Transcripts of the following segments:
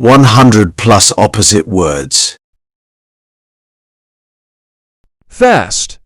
100 plus opposite words. Fast,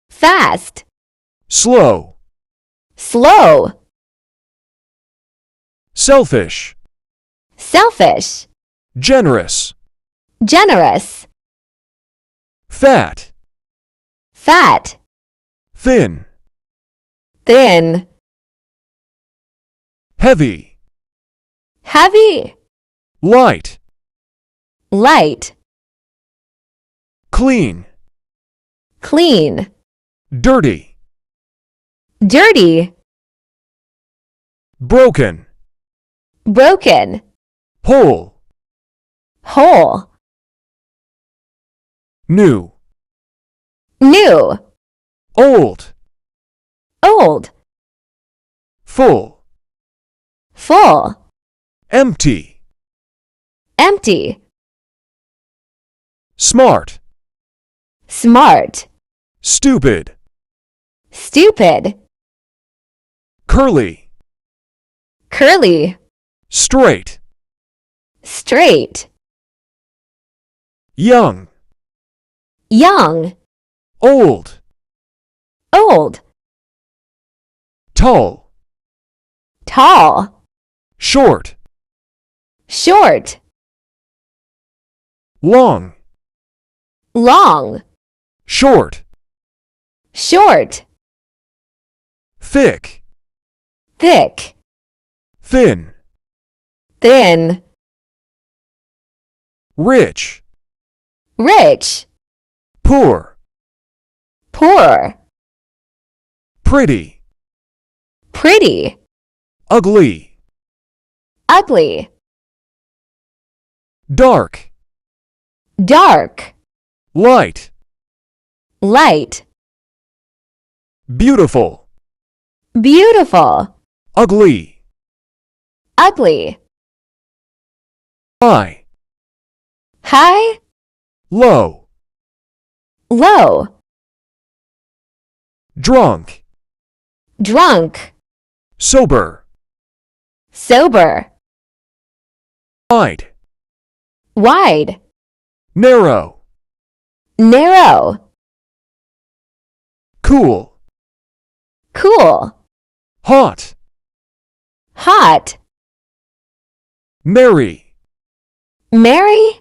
fast, slow, slow, selfish, selfish, generous, generous, fat, fat, thin, thin, heavy, heavy, light, light, clean, clean, dirty, dirty, broken, broken, whole, whole, new, new, old, old, full, full, empty, empty, smart, smart, stupid, stupid, curly, curly, straight, straight, young, young, old, old, tall, tall, short, short, long, long, short, short, thick, thick, thin, thin, rich, rich, poor, poor, pretty, pretty, ugly, ugly, dark, dark, light, light, beautiful, beautiful, ugly, ugly, high, high, low, low, drunk, drunk, sober, sober, wide, wide, narrow, narrow, cool, cool, hot, hot, marry, marry,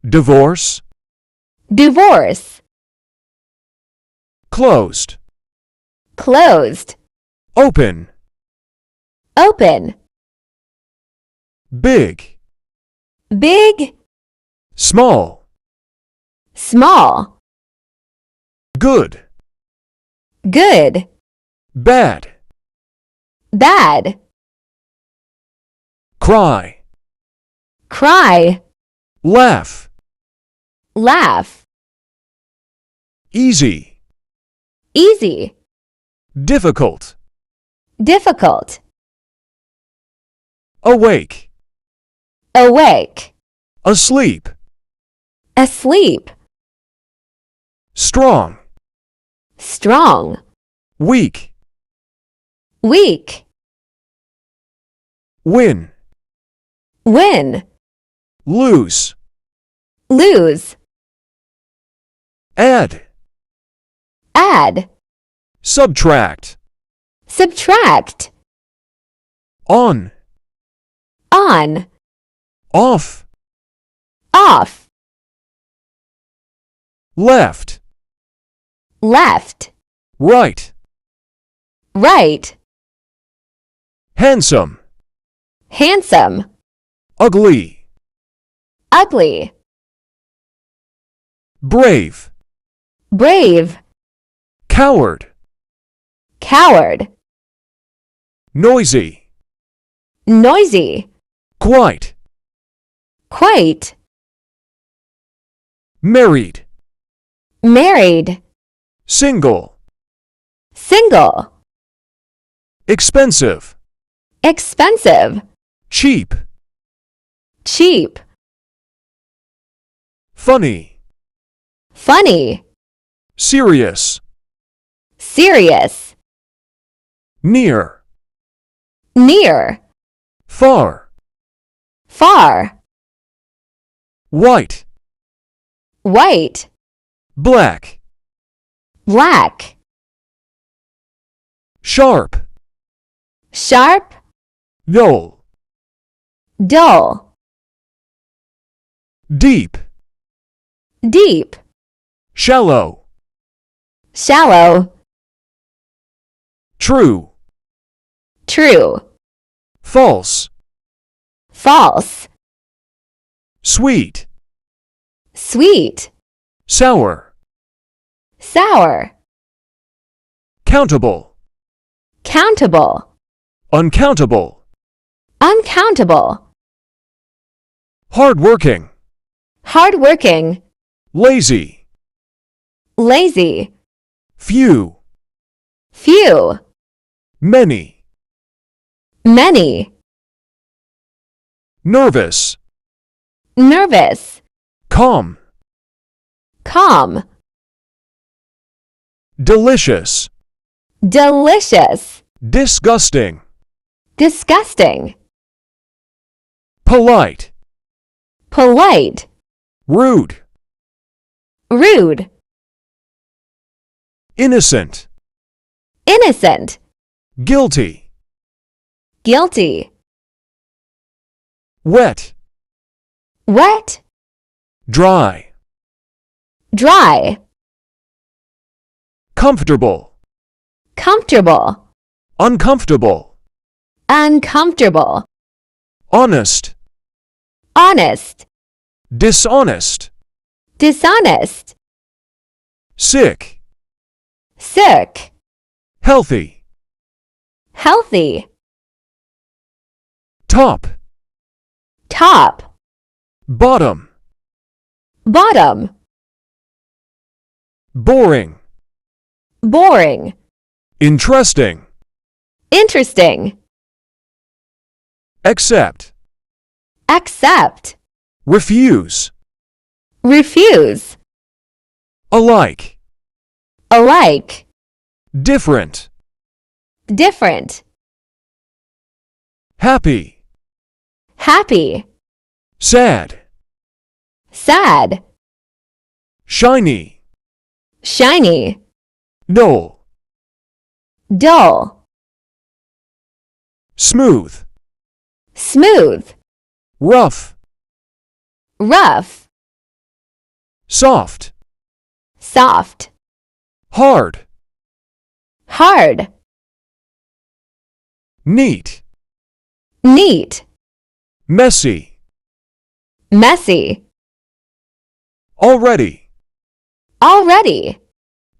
divorce, divorce, closed, closed, open, open, big, big, small, small, good, good, bad, bad, cry, cry, laugh, laugh, easy, easy, difficult, difficult, awake, awake, asleep, asleep, strong, strong, weak, weak, win, win, lose, lose, add, add, subtract, subtract, on, on, off, off, left, left, right, right, handsome, handsome, ugly, ugly, brave, brave, coward, coward, noisy, noisy, quite, quite, married, married, single, single, expensive, expensive, cheap, cheap, funny, funny, serious, serious, near, near, far, far, white, white, black, black, sharp, sharp, dull, dull, deep, deep, shallow, shallow, true, true, false, false, sweet, sweet, sour, sour, countable, countable, uncountable, uncountable, hardworking, hardworking, lazy, lazy, few, few, many, many, nervous, nervous, calm, calm, delicious, delicious, disgusting, disgusting, polite, polite, rude, rude, innocent, innocent, guilty, guilty, wet, wet, dry, dry, comfortable, comfortable, uncomfortable, uncomfortable, honest, honest, dishonest, dishonest, sick, sick, healthy, healthy, top, top, bottom, bottom, boring, boring, interesting, interesting, accept, accept, refuse, refuse, alike, alike, different, different, happy, happy, sad, sad, shiny, shiny, dull, dull, smooth, smooth, rough, rough, soft, soft, hard, hard, neat, neat, messy, messy, already, already,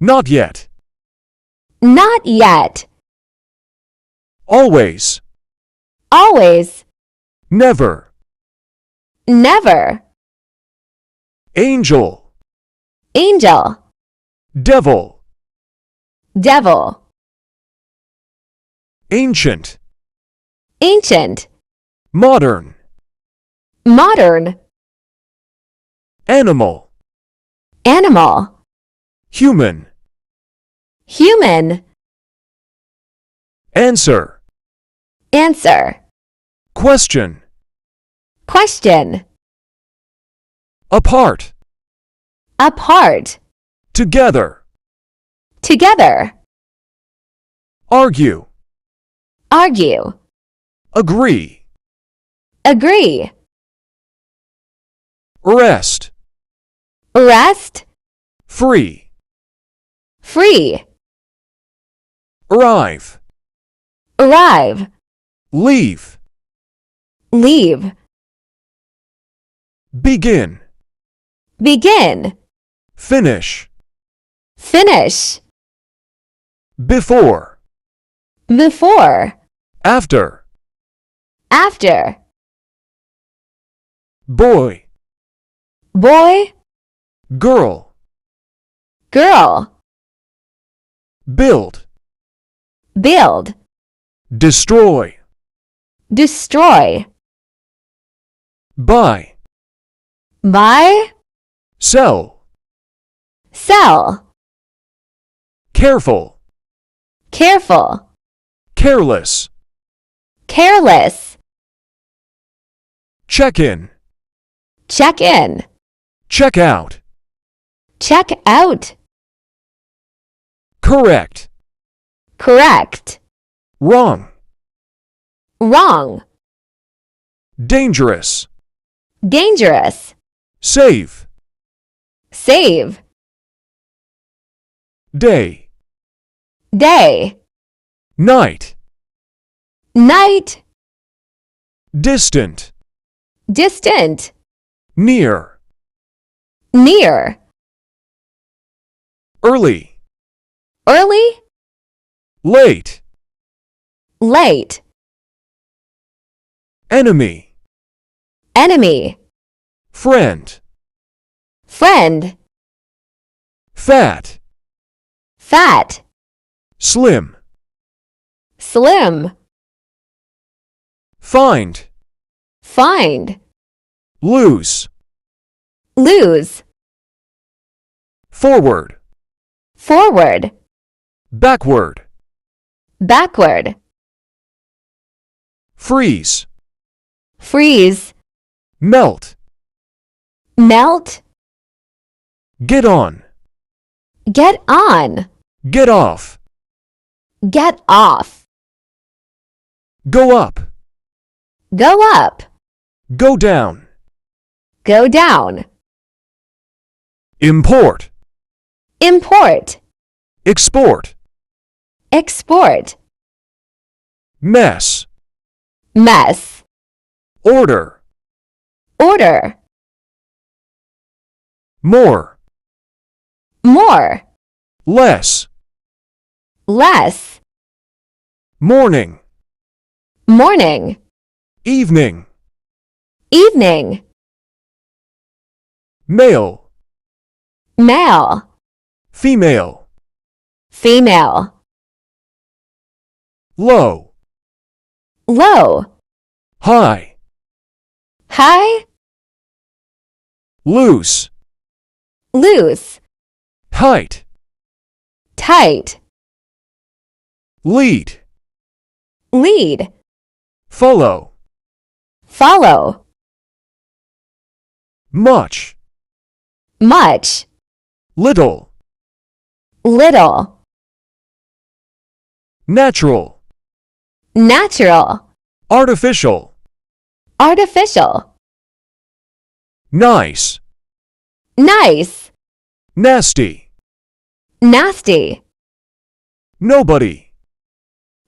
not yet, not yet, always, always, never, never, angel, angel, devil, devil, ancient, ancient, modern, modern, animal, animal, human, human, answer, answer, question, question, apart, apart, together, together, argue, argue, agree, agree, rest, rest, free, free, arrive, arrive, leave, leave, begin, begin, finish, finish, before, before, after, after, boy, boy, girl, girl, build, build, destroy, destroy, buy, buy, sell, sell, careful, careful, check in, check out, check out, correct, correct, wrong, wrong, dangerous, dangerous, save, save, day, day, night, night, distant, distant, near, near, early, early, late, late, enemy, enemy, friend, friend, fat, fat, slim, slim, find, find, lose, lose, forward, forward, backward, backward, freeze, freeze, melt, melt, get on, get on, get off, get off, go up, go up, go down, go down, import, import, export, export, mess, mess, order, order, more, more, less, less, morning, morning, evening, evening, male, male, female, female, low, low, high, high, loose, loose, height, tight, lead, lead, follow, follow, much, much, little, little, natural, natural, artificial, artificial, nice, nice, nasty, nasty, nobody,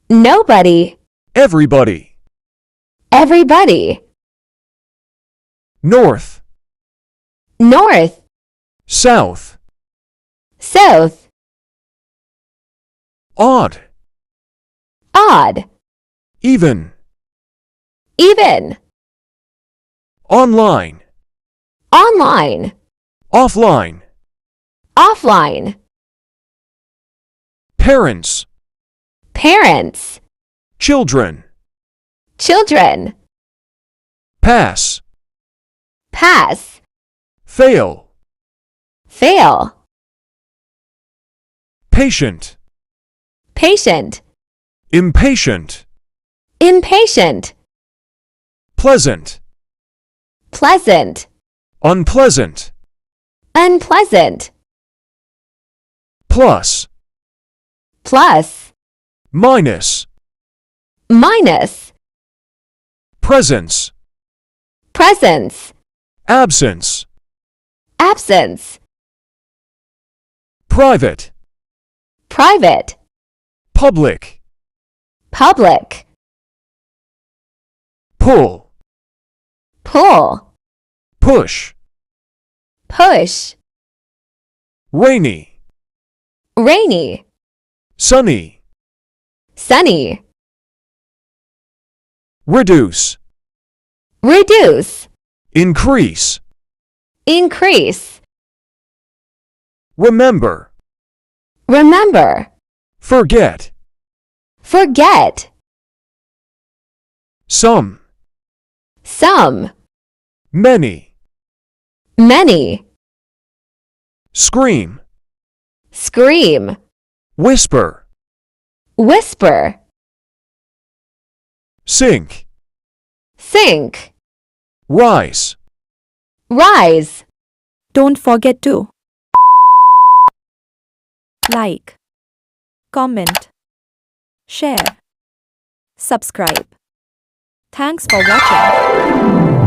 nobody, everybody, everybody, north, north, south, south, odd, odd, even, even, online, online, offline, offline, parents, parents, children, children, pass, pass, fail, fail, patient, patient, impatient, impatient, pleasant, pleasant, unpleasant, unpleasant, plus, plus, minus, minus, presence, presence, absence, absence, private, private, public, public, pull, pull, push, push, rainy, rainy, sunny, sunny, reduce, reduce, increase, increase, remember, remember, forget, forget, some, some, many, many, scream, scream, whisper, whisper, sink, sink, rise, rise, Don't forget to like, comment, share, subscribe. Thanks for watching.